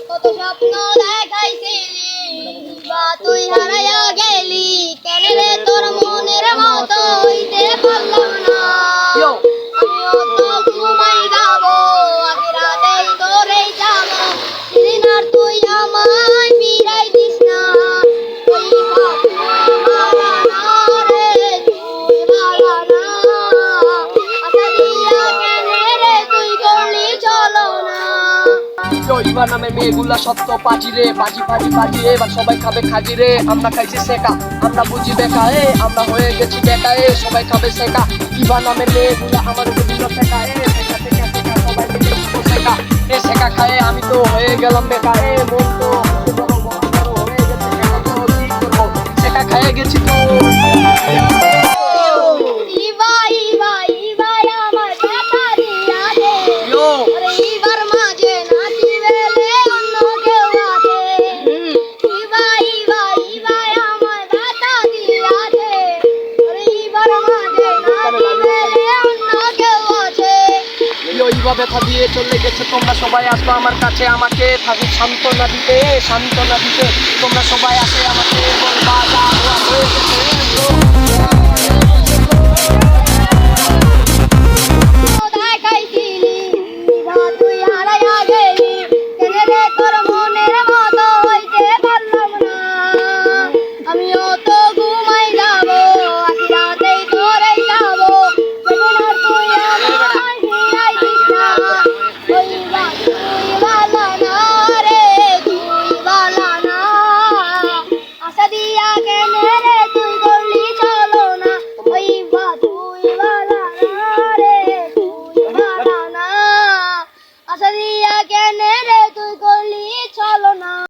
কত স্বপ্ন দেখাইছিলি বা তুই হারাইয়া গেলি কেন রে তোর মনের মতো হইতে পারলাম না আমিও তো ঘুমাই যাবো আগে রাতেই তোরেই যাবো সেদিন আর তুই আমায় ফিরাই দিস না তুই ভালা না রে তুই ভালা না আশা দিয়া কেন রে তুই করলি চলো না এবার নামে মেয়েগুলা সত্য পাজি রে পাজি পাজি পাজি এবার সবাই খাবে খাজি রে আমরা খাইছি শেখা আমরা বুঝি বেকা আমরা হয়ে গেছি বেকা সবাই খাবে শেখা এবার নামে মেয়েগুলা আমার উপর দিল শেখা শেখা শেখা শেখা সবাই মিলে শেখা শেখা খায় আমি তো হয়ে গেলাম বেকা মন তো হয়ে গেছে শেখা তো কি করবো শেখা খাইয়ে গেছি তো ব্যথা দিয়ে চলে গেছে তোমরা সবাই আসবে আমার কাছে আমাকে থাকি সান্ত্বনা দিতে তোমরা সবাই আসে আমাকে বলবা যা হয়ে গেছে